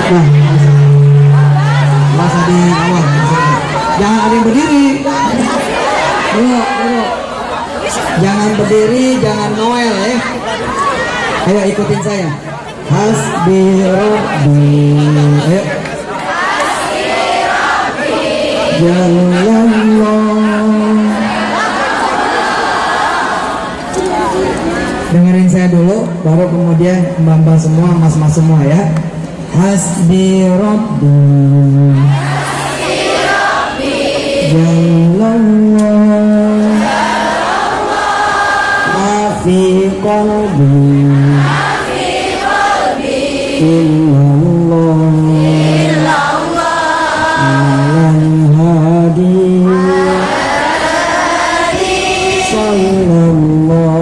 Nah, masa di awal. Jangan ada yang berdiri. Dulu. Jangan berdiri, jangan Noel ya. Ayo ikutin saya. Hasbi Rabbi. Ayo. Dengerin saya dulu, baru kemudian mbak-mbak semua, mas-mas semua ya. Hasbi Rabbi Jallallah Ma fi qalbi illallah Alal hadi sallallahu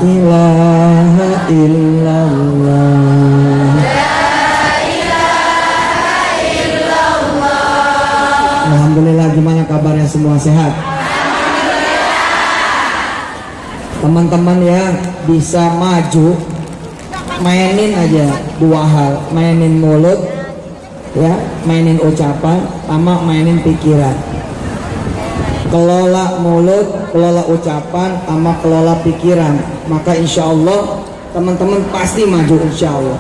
La ilaha illallah Alhamdulillah, gimana kabarnya semua, sehat? Teman-teman ya bisa maju, mainin aja dua hal, mainin mulut ya, mainin ucapan, sama mainin pikiran. Kelola mulut, kelola ucapan, sama kelola pikiran, maka insya Allah teman-teman pasti maju insya Allah.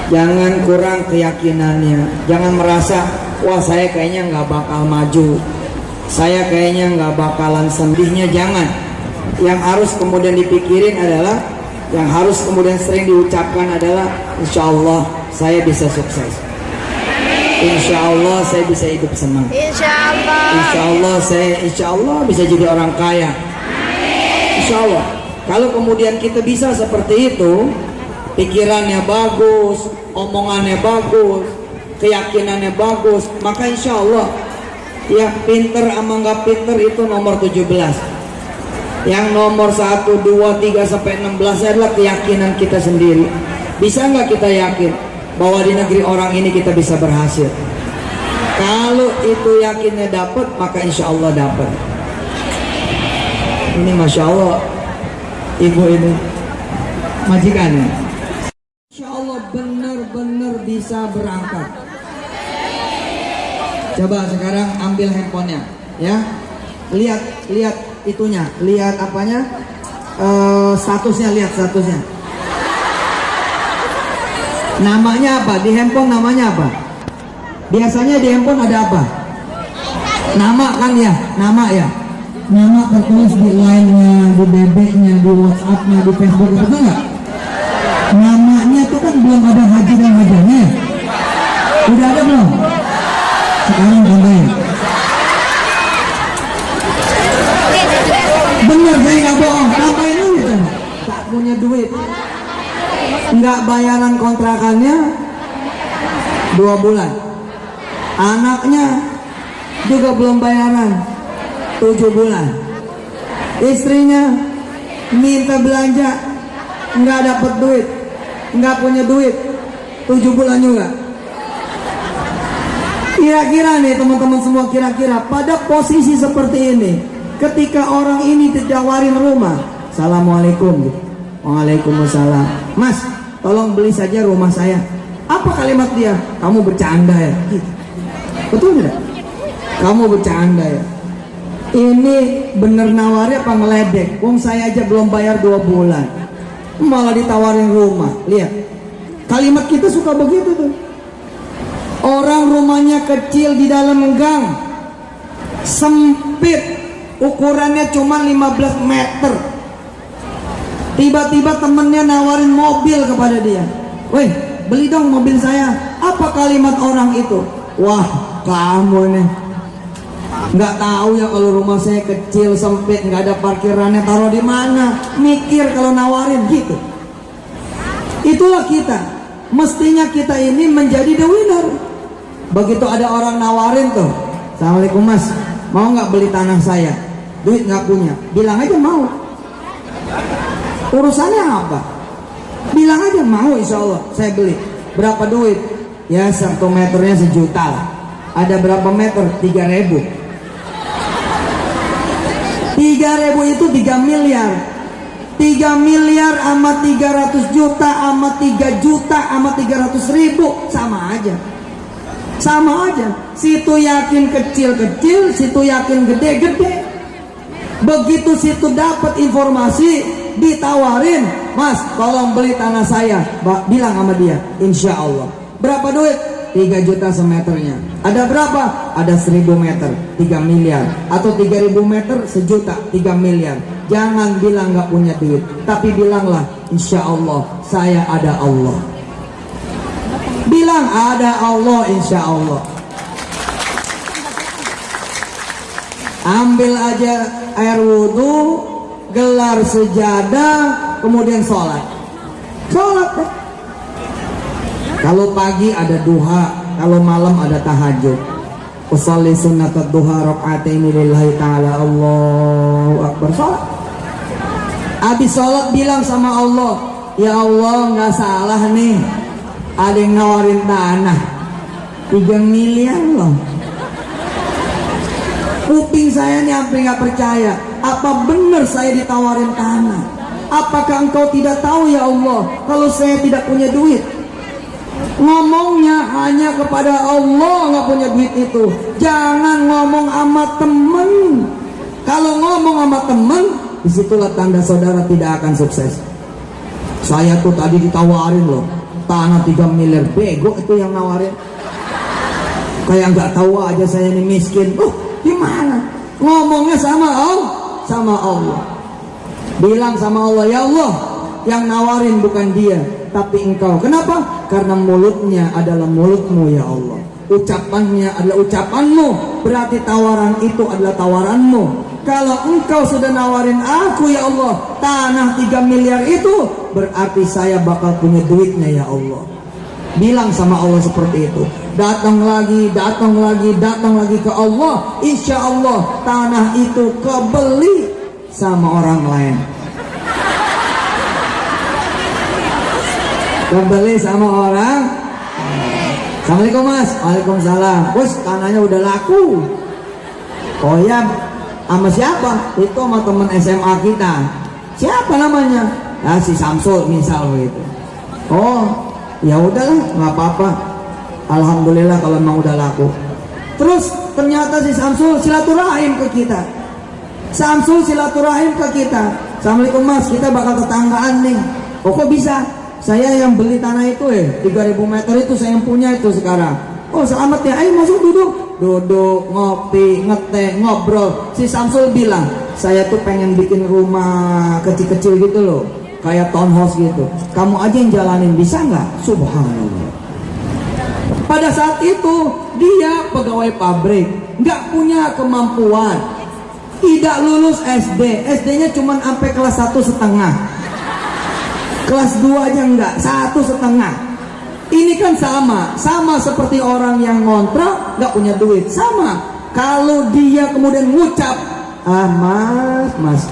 Jangan kurang keyakinannya, jangan merasa wah saya kayaknya nggak bakal maju, saya kayaknya nggak bakalan sendihnya. Jangan. Yang harus kemudian dipikirin adalah, yang harus kemudian sering diucapkan adalah insya Allah saya bisa sukses, insya Allah saya bisa hidup senang, insya Allah bisa jadi orang kaya, insya Allah. Kalau kemudian kita bisa seperti itu, pikirannya bagus, omongannya bagus, keyakinannya bagus, maka insya Allah ya pinter sama nggak pinter itu nomor 17. Yang nomor 1, 2, 3 sampai 16 adalah keyakinan kita sendiri. Bisa nggak kita yakin bahwa di negeri orang ini kita bisa berhasil? Kalau itu yakinnya dapat, maka insya Allah dapat. Ini masya Allah, ibu ini majikannya. Insya Allah benar-benar bisa berangkat. Coba sekarang ambil handphonenya, ya. Lihat itunya, lihat apanya, statusnya, lihat statusnya. Namanya apa? Di handphone namanya apa? Biasanya di handphone ada apa? Nama kan ya, nama ya. Nama tertulis di line-nya, di BB-nya, di WhatsApp-nya, di Facebook, betul nggak? Namanya tuh kan belum ada haji dan hajarnya. Udah ada belum? Sekarang tambahin. Bener, saya nggak bohong. Tambahin dulu kan. Tak punya duit, nggak bayaran kontrakannya 2 bulan. Anaknya juga belum bayaran 7 bulan. Istrinya minta belanja, nggak dapat duit, nggak punya duit 7 bulan juga. Kira-kira nih teman-teman semua, kira-kira pada posisi seperti ini, ketika orang ini ditawarin rumah, assalamualaikum, waalaikumsalam, mas tolong beli saja rumah saya. Apa kalimat dia? Kamu bercanda ya? Betul tidak? Kamu bercanda ya? Ini bener nawari apa ngeledek? Wong saya aja belum bayar 2 bulan, malah ditawarin rumah. Lihat, kalimat kita suka begitu tuh. Orang rumahnya kecil di dalam gang, sempit, ukurannya cuma 15 meter. Tiba-tiba temennya nawarin mobil kepada dia. Weh, beli dong mobil saya. Apa kalimat orang itu? Wah, kamu nih nggak tahu ya kalau rumah saya kecil, sempit, nggak ada parkirannya, taruh di mana? Mikir kalau nawarin gitu. Itulah kita. Mestinya kita ini menjadi the winner. Begitu ada orang nawarin tuh, assalamualaikum mas, mau nggak beli tanah saya? Duit nggak punya, bilang aja mau. Urusannya apa? Bilang aja mau, insya Allah saya beli. Berapa duit? Ya 1 meternya 1 juta lah. Ada berapa meter? 3.000. 3.000 itu 3 miliar. 3 miliar sama 300 juta sama 3 juta sama 300.000 sama aja. Sama aja. Situ yakin kecil-kecil, situ yakin gede-gede. Begitu situ dapat informasi, ditawarin, "Mas, tolong beli tanah saya." Bilang sama dia, "Insya Allah." Berapa duit? 3 juta semeternya. Ada berapa? Ada 1000 meter, 3 miliar. Atau 3000 meter, 1 juta, 3 miliar. Jangan bilang gak punya duit, tapi bilanglah, "Insya Allah saya ada Allah." Bilang ada Allah, insya Allah. Ambil aja air wudhu, gelar sejadah, kemudian sholat. Sholat deh. Kalau pagi ada duha, kalau malam ada tahajud. Usolli sunnatat duha raka'ataini lillahi ta'ala, Allahu akbar. Sholat. Habis sholat bilang sama Allah, "Ya Allah, nggak salah nih, ada yang nawarin tanah 3 miliar loh. Kuping saya nih hampir nggak percaya. Apa benar saya ditawarin tanah? Apakah engkau tidak tahu ya Allah kalau saya tidak punya duit?" Ngomongnya hanya kepada Allah, nggak punya duit itu. Jangan ngomong sama temen. Kalau ngomong sama temen, disitulah tanda saudara tidak akan sukses. Saya tuh tadi ditawarin loh tanah 3 miliar. Bego itu yang nawarin. Kayak nggak tahu aja saya ini miskin. Gimana? Ngomongnya sama Allah. Bilang sama Allah, "Ya Allah, yang nawarin bukan dia, tapi engkau." Kenapa? Karena mulutnya adalah mulutmu ya Allah. Ucapannya adalah ucapanmu. Berarti tawaran itu adalah tawaranmu. Kalau engkau sudah nawarin aku ya Allah tanah 3 miliar itu, berarti saya bakal punya duitnya ya Allah. Bilang sama Allah seperti itu. Datang lagi ke Allah. Insya Allah tanah itu kebeli sama orang lain. Kebeli sama orang. Assalamualaikum Mas. Waalaikumsalam. Bos, tanahnya udah laku. Oh ya, sama siapa? Itu sama teman SMA kita. Siapa namanya? Ya si Samsul misal begitu. Oh, ya udahlah, nggak apa-apa. Alhamdulillah kalau memang udah laku. Terus ternyata si Samsul silaturahim ke kita. Assalamualaikum Mas, kita bakal tetanggaan nih. Oh kok bisa? Saya yang beli tanah itu 3000 meter itu saya yang punya itu sekarang. Oh selamat ya, ayo masuk duduk, ngopi, ngeteh, ngobrol. Si Samsul bilang, "Saya tuh pengen bikin rumah kecil-kecil gitu loh, kayak townhouse gitu. Kamu aja yang jalanin, bisa nggak?" Subhanallah. Pada saat itu dia pegawai pabrik, nggak punya kemampuan, tidak lulus SD, SD-nya cuma sampai kelas 1,5. Kelas 2 aja enggak, 1,5. Ini kan sama seperti orang yang ngontrak nggak punya duit. Sama. Kalau dia kemudian ngucap, Mas,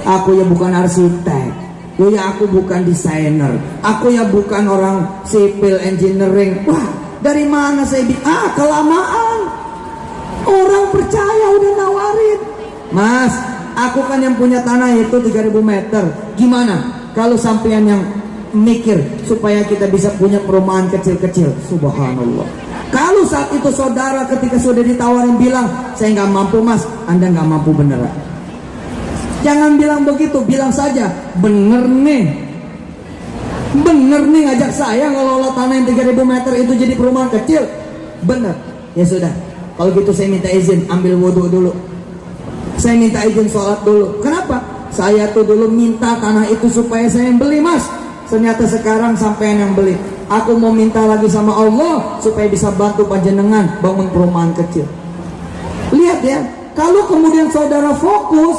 aku ya bukan arsitek, ya aku bukan desainer, aku ya bukan orang civil engineering." Wah, dari mana saya kelamaan. Orang percaya udah nawarin. "Mas, aku kan yang punya tanah itu 3000 meter. Gimana kalau sampean yang mikir supaya kita bisa punya perumahan kecil-kecil?" Subhanallah. Kalau saat itu saudara ketika sudah ditawarin bilang, "Saya nggak mampu Mas," Anda nggak mampu beneran. Jangan bilang begitu, bilang saja, bener nih ngajak saya ngelola tanah yang 3000 meter itu jadi perumahan kecil. Bener. Ya sudah, kalau gitu saya minta izin ambil wudhu dulu, saya minta izin sholat dulu. Kenapa? Saya tuh dulu minta tanah itu supaya saya yang beli Mas. Ternyata sekarang sampean yang beli. Aku mau minta lagi sama Allah supaya bisa bantu panjenengan bangun perumahan kecil. Lihat ya, kalau kemudian saudara fokus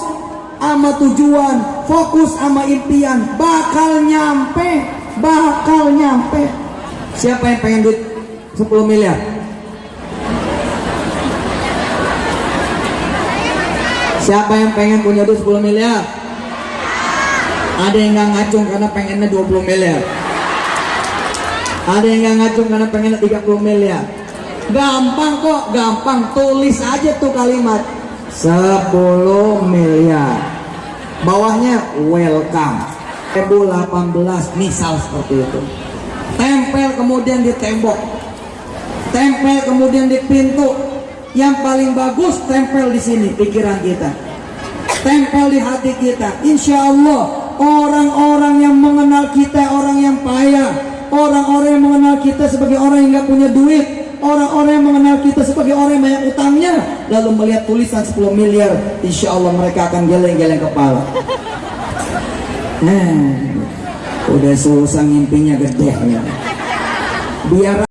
sama tujuan, fokus sama impian, bakal nyampe. Siapa yang pengen duit 10 miliar? Siapa yang pengen punya duit 10 miliar? Ada yang nggak ngacung karena pengennya 20 miliar. Ada yang nggak ngacung karena pengennya 30 miliar. Gampang kok, gampang. Tulis aja tuh kalimat 10 miliar. Bawahnya welcome. 2018 misal seperti itu. Tempel kemudian di tembok, tempel kemudian di pintu. Yang paling bagus tempel di sini pikiran kita, tempel di hati kita. Insya Allah orang-orang yang mengenal kita orang yang payah, orang-orang yang mengenal kita sebagai orang yang nggak punya duit, orang-orang yang mengenal kita sebagai orang yang banyak utangnya, lalu melihat tulisan 10 miliar, insya Allah mereka akan geleng-geleng kepala. Udah susah, mimpinya gede ya. Biar